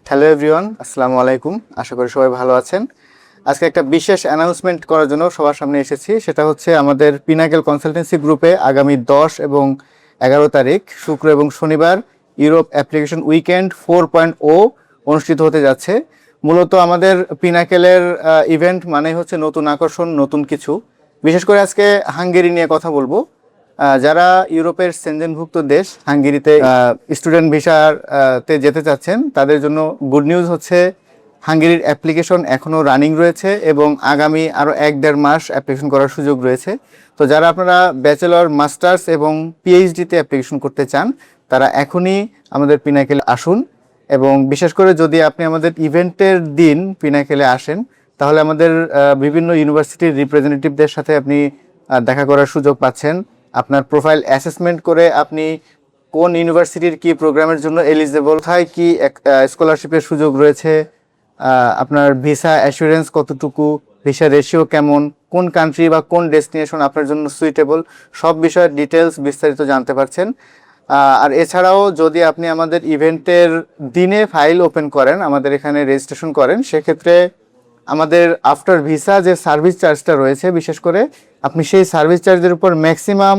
Hello everyone, আসসালামু আলাইকুম। আশা করি সবাই ভালো আছেন। আজকে একটা বিশেষ অ্যানাউন্সমেন্ট করার জন্য সবার সামনে এসেছি। সেটা হচ্ছে আমাদের পিনাকেল কনসালটেন্সি গ্রুপে আগামী 10 এবং 11 তারিখ শুক্র এবং শনিবার ইউরোপ অ্যাপ্লিকেশন উইকেন্ড 4.0 অনুষ্ঠিত হতে যাচ্ছে। মূলত আমাদের পিনাকেলের ইভেন্ট মানে হচ্ছে নতুন আকর্ষণ, নতুন কিছু। বিশেষ করে আজকে হাঙ্গেরি নিয়ে কথা বলবো। যারা ইউরোপের সেনজেনভুক্ত দেশ হাঙ্গেরিতে স্টুডেন্ট ভিসার তে যেতে চাচ্ছেন, তাদের জন্য গুড নিউজ হচ্ছে হাঙ্গেরির অ্যাপ্লিকেশন এখনও রানিং রয়েছে এবং আগামী আরও 1-1.5 মাস অ্যাপ্লিকেশন করার সুযোগ রয়েছে। তো যারা আপনারা ব্যাচেলর, মাস্টার্স এবং পিএইচডিতে অ্যাপ্লিকেশন করতে চান, তারা এখনই আমাদের পিনাকেলে আসুন। এবং বিশেষ করে যদি আপনি আমাদের ইভেন্টের দিন পিনাকেলে আসেন, তাহলে আমাদের বিভিন্ন ইউনিভার্সিটির রিপ্রেজেন্টেটিভদের সাথে আপনি দেখা করার সুযোগ পাচ্ছেন। আপনার প্রোফাইল অ্যাসেসমেন্ট করে আপনি কোন ইউনিভার্সিটির কি প্রোগ্রামের জন্য এলিজিবল, কোথায় কি স্কলারশিপের সুযোগ রয়েছে, আপনার ভিসা অ্যাসুরেন্স কতটুকু, ভিসা রেশিও কেমন, কোন কান্ট্রি বা কোন ডেস্টিনেশন আপনার জন্য সুইটেবল, সব বিষয়ের ডিটেলস বিস্তারিত জানতে পারছেন। আর এছাড়াও যদি আপনি আমাদের ইভেন্টের দিনে ফাইল ওপেন করেন, আমাদের এখানে রেজিস্ট্রেশন করেন, সেক্ষেত্রে আমাদের আফটার ভিসা যে সার্ভিস চার্জটা রয়েছে, বিশেষ করে আপনি সেই সার্ভিস চার্জের উপর ম্যাক্সিমাম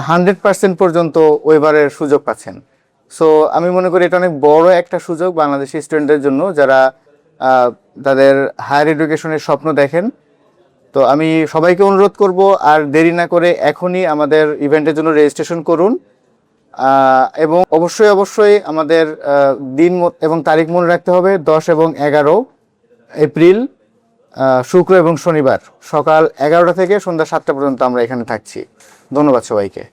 100% পর্যন্ত ওয়েভারের সুযোগ পাচ্ছেন। সো আমি মনে করি এটা অনেক বড় একটা সুযোগ বাংলাদেশি স্টুডেন্টদের জন্য, যারা তাদের হায়ার এডুকেশনের স্বপ্ন দেখেন। তো আমি সবাইকে অনুরোধ করব, আর দেরি না করে এখনই আমাদের ইভেন্টের জন্য রেজিস্ট্রেশন করুন। এবং অবশ্যই আমাদের দিন এবং তারিখ মনে রাখতে হবে, 10 এবং 11 এপ্রিল, শুক্র এবং শনিবার সকাল 11টা থেকে সন্ধ্যা 7টা পর্যন্ত আমরা এখানে থাকছি। ধন্যবাদ সবাইকে।